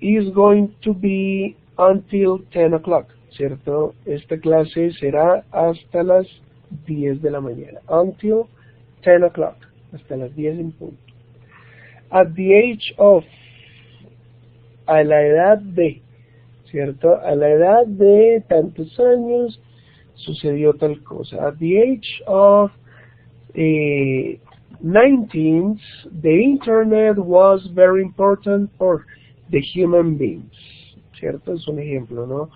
is going to be until 10 o'clock, ¿cierto? Esta clase será hasta las 10 de la mañana. Until 10 o'clock, hasta las 10 en punto. At the age of, a la edad de, ¿cierto? A la edad de tantos años sucedió tal cosa. At the age of 19, the internet was very important for the human beings, ¿cierto? Es un ejemplo, ¿no?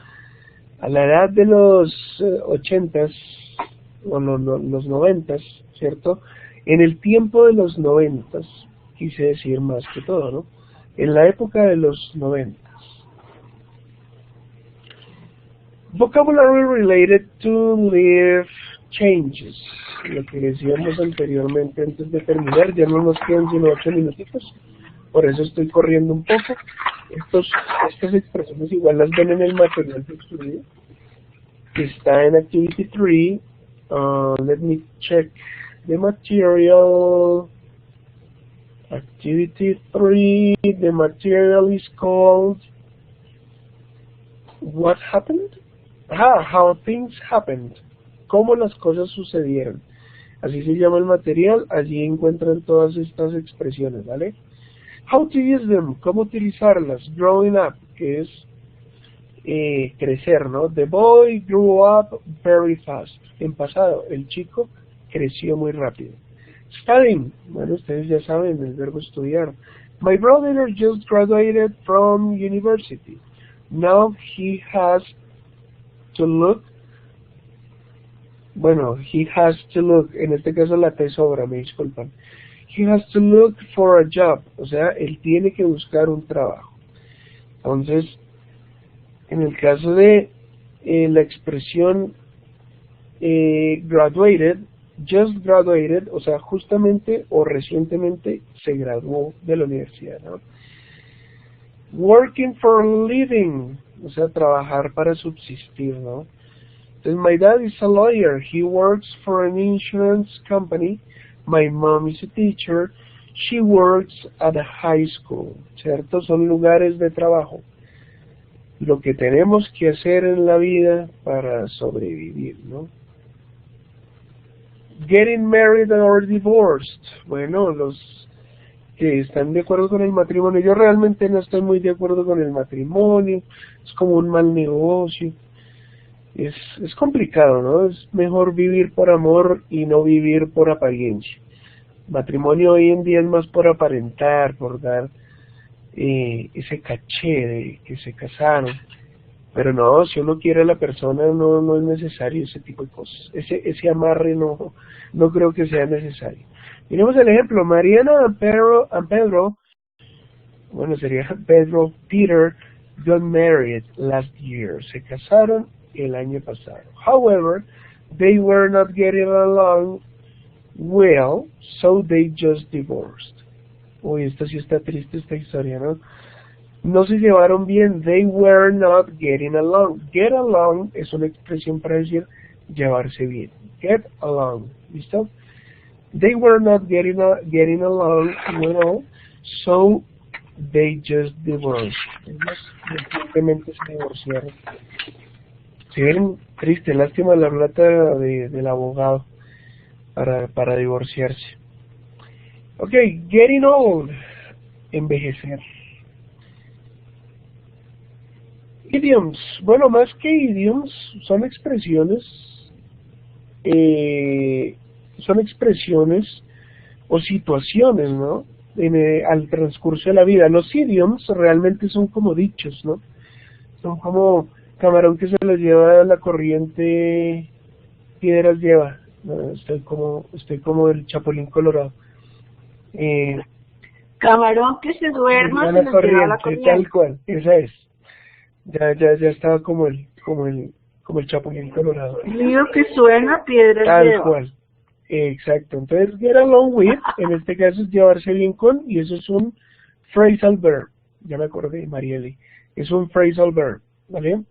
A la edad de los 80s o los 90s, ¿cierto? En el tiempo de los 90s, quise decir más que todo, ¿no? En la época de los 90s. Vocabulary related to life changes. Lo que decíamos anteriormente antes de terminar, ya no nos quedan sino 8 minutitos. Por eso estoy corriendo un poco. Estas expresiones igual las ven en el material de estudio, que está en Activity 3. Let me check the material. Activity 3, the material is called What Happened? How Things Happened. Cómo las cosas sucedieron. Así se llama el material, allí encuentran todas estas expresiones, ¿vale? How to use them, cómo utilizarlas. Growing up, que es crecer, ¿no? The boy grew up very fast. En pasado, el chico creció muy rápido. Studying, bueno, ustedes ya saben el verbo estudiar. My brother just graduated from university. Now he has to look, he has to look, en este caso la T sobra, me disculpan. He has to look for a job, o sea, él tiene que buscar un trabajo. Entonces, en el caso de la expresión graduated, just graduated, o sea, justamente o recientemente se graduó de la universidad, ¿no? Working for a living, o sea, trabajar para subsistir, ¿no? Entonces, my dad is a lawyer, he works for an insurance company, my mom is a teacher, she works at a high school, ¿cierto? Son lugares de trabajo. Lo que tenemos que hacer en la vida para sobrevivir, ¿no? Getting married or divorced. Bueno, los que están de acuerdo con el matrimonio. Yo realmente no estoy muy de acuerdo con el matrimonio. Es como un mal negocio. Es complicado, ¿no? Es mejor vivir por amor y no vivir por apariencia. Matrimonio hoy en día es más por aparentar, por dar ese caché de que se casaron. Pero no, si uno quiere a la persona no es necesario ese tipo de cosas. Ese amarre no creo que sea necesario. Miremos el ejemplo, Mariana and Pedro, bueno, sería Pedro, Peter, got married last year. Se casaron el año pasado. However, they were not getting along well, so they just divorced. Uy, esto sí está triste esta historia, ¿no? No se llevaron bien, they were not getting along. Get along es una expresión para decir llevarse bien. Get along, ¿listo? They were not getting along well, so they just divorced. Ellos simplemente se divorciaron. Si ven, triste, lástima la plata del abogado para divorciarse. Ok, getting old, envejecer. Idioms, bueno, más que idioms, son expresiones o situaciones, ¿no? Al transcurso de la vida. Los idioms realmente son como dichos, ¿no? Son como camarón que se los lleva la corriente, piedras lleva. No, estoy como el Chapulín Colorado. Camarón que se duerma, se los lleva la corriente. Tal cual, esa es. Ya estaba como el Chapulín Colorado. Río que suena, piedras Tal lleva. cual. Exacto. Entonces, get along with, en este caso es llevarse bien con, y eso es un phrasal verb. Ya me acordé, Marieli. Es un phrasal verb, ¿vale?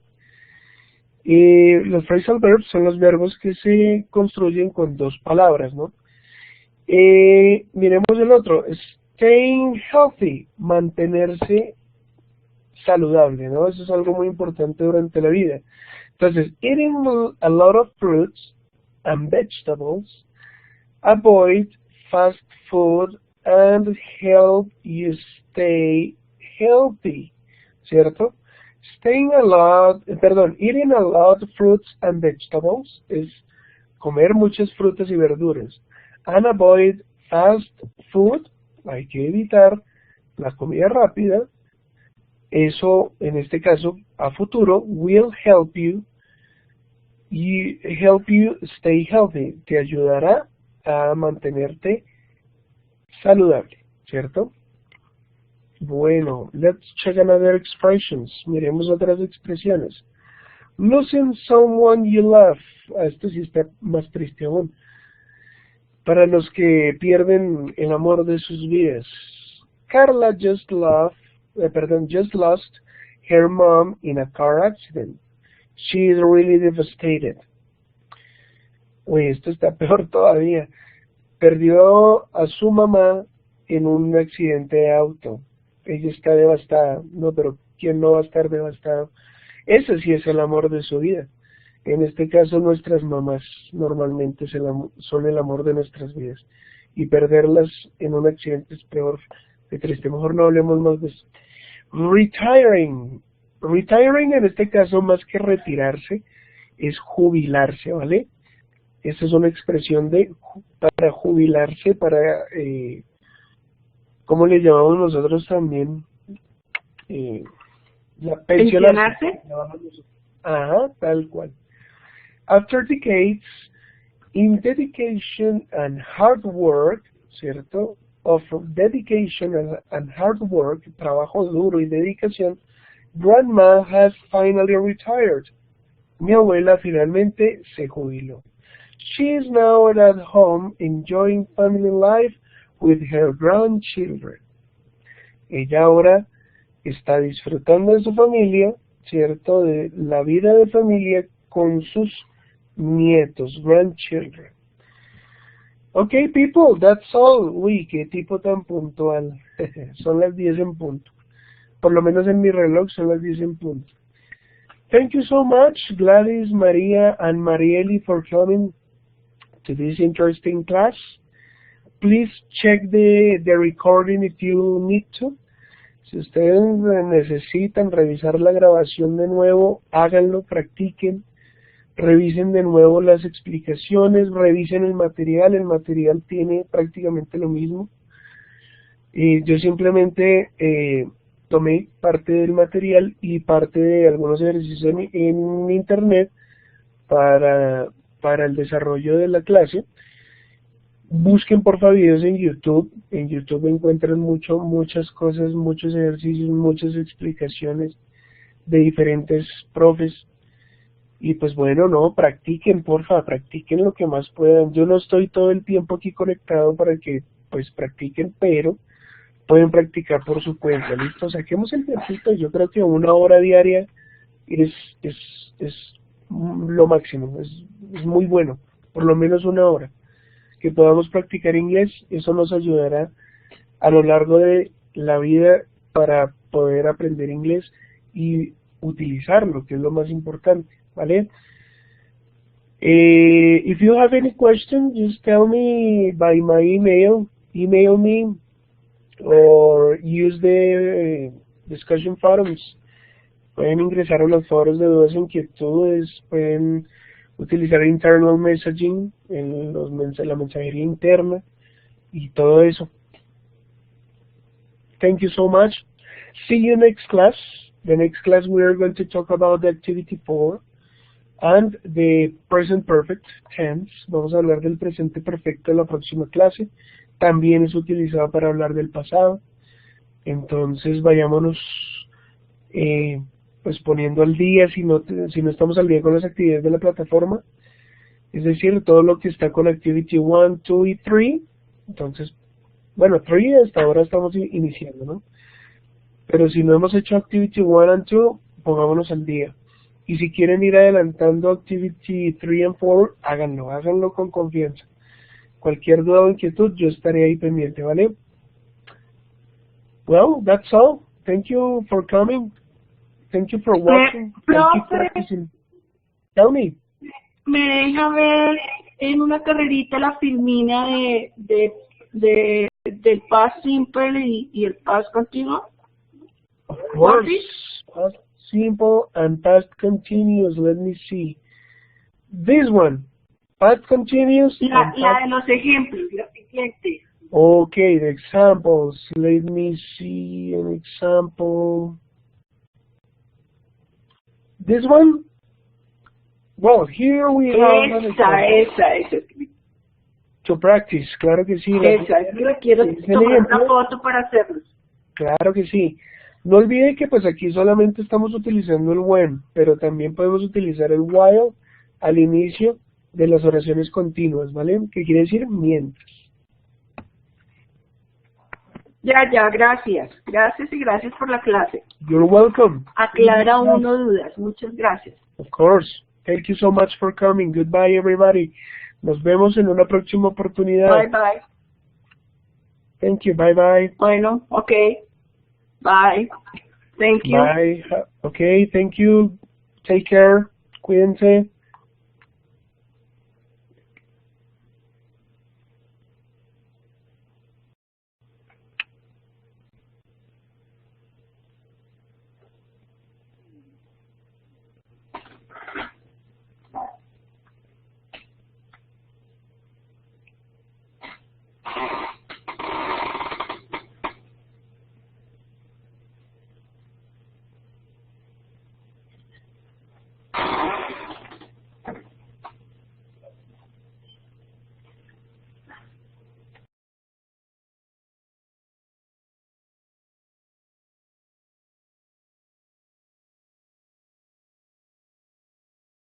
Y los phrasal verbs son los verbos que se construyen con dos palabras, ¿no? Miremos el otro. Staying healthy, mantenerse saludable, ¿no? Eso es algo muy importante durante la vida. Entonces, eating a lot of fruits and vegetables, avoid fast food and help you stay healthy, ¿cierto? Eating a lot of fruits and vegetables es comer muchas frutas y verduras. And avoid fast food, hay que evitar la comida rápida. Eso, en este caso, a futuro, will help you stay healthy. Te ayudará a mantenerte saludable, ¿cierto? Bueno, let's check another expressions. Miremos otras expresiones. Losing someone you love. Esto sí está más triste aún. Para los que pierden el amor de sus vidas. Carla just lost her mom in a car accident. She is really devastated. Uy, esto está peor todavía. Perdió a su mamá en un accidente de auto. Ella está devastada. No, pero ¿quién no va a estar devastado? Ese sí es el amor de su vida. En este caso, nuestras mamás normalmente son el amor de nuestras vidas. Y perderlas en un accidente es peor de triste. Mejor no hablemos más de eso. Retiring. Retiring en este caso, más que retirarse, es jubilarse, ¿vale? Esa es una expresión para jubilarse, ¿cómo le llamamos nosotros también? La ¿Pensionarse? Ajá, tal cual. After decades, in dedication and hard work, ¿cierto? Of dedication and hard work, trabajo duro y dedicación, Grandma has finally retired. Mi abuela finalmente se jubiló. She is now at home enjoying family life with her grandchildren. Ella ahora está disfrutando de su familia, ¿cierto? De la vida de familia con sus nietos, grandchildren. Okay, people, that's all. Uy, qué tipo tan puntual. Son las 10 en punto. Por lo menos en mi reloj son las 10 en punto. Thank you so much, Gladys, Maria, and Marieli, for coming to this interesting class. Please check the recording if you need to. Si ustedes necesitan revisar la grabación de nuevo, háganlo, practiquen, revisen de nuevo las explicaciones, revisen el material tiene prácticamente lo mismo. Yo simplemente tomé parte del material y parte de algunos ejercicios en internet para el desarrollo de la clase. Busquen porfa videos en YouTube encuentran muchas cosas, muchos ejercicios, muchas explicaciones de diferentes profes. Y pues bueno, no, practiquen porfa, practiquen lo que más puedan. Yo no estoy todo el tiempo aquí conectado para que pues practiquen, pero pueden practicar por su cuenta, ¿listo? Saquemos el tiempito, yo creo que 1 hora diaria es lo máximo, es muy bueno, por lo menos 1 hora. Que podamos practicar inglés, eso nos ayudará a lo largo de la vida para poder aprender inglés y utilizarlo, que es lo más importante, ¿vale? If you have any questions, just tell me by my email me, or use the discussion forums. Pueden ingresar a los foros de dudas e inquietudes, pueden utilizar internal messaging en la mensajería interna y todo eso. Thank you so much. See you next class. The next class we are going to talk about the activity 4 and the present perfect tense. Vamos a hablar del presente perfecto en la próxima clase. También es utilizado para hablar del pasado. Entonces vayámonos pues poniendo al día si no estamos al día con las actividades de la plataforma, es decir, todo lo que está con Activity 1, 2 y 3, entonces, bueno, 3 hasta ahora estamos iniciando, ¿no? Pero si no hemos hecho Activity 1 and 2, pongámonos al día. Y si quieren ir adelantando Activity 3 and 4, háganlo con confianza. Cualquier duda o inquietud, yo estaré ahí pendiente, ¿vale? Well, that's all. Thank you for coming. Thank you for watching. Profe, Tell me. ¿me deja ver en una carrerita la filmina del past simple y el past continuo? Of course. Past simple and past continuous. Let me see. This one. Past continuous. La de los ejemplos, la siguiente. Okay, the examples. Let me see an example. This one? Well, here we have Esa. To practice, claro que sí. Esa, quiero tomar una foto para hacerlo. Claro que sí. No olvide que pues aquí solamente estamos utilizando el when, pero también podemos utilizar el while al inicio de las oraciones continuas, ¿vale? Que quiere decir mientras. Ya, gracias. Gracias y gracias por la clase. You're welcome. Aclara uno dudas. Muchas gracias. Of course. Thank you so much for coming. Goodbye, everybody. Nos vemos en una próxima oportunidad. Bye. Thank you. Bye. Bueno, okay. Bye. Thank you. Bye. Okay, thank you. Take care. Cuídense.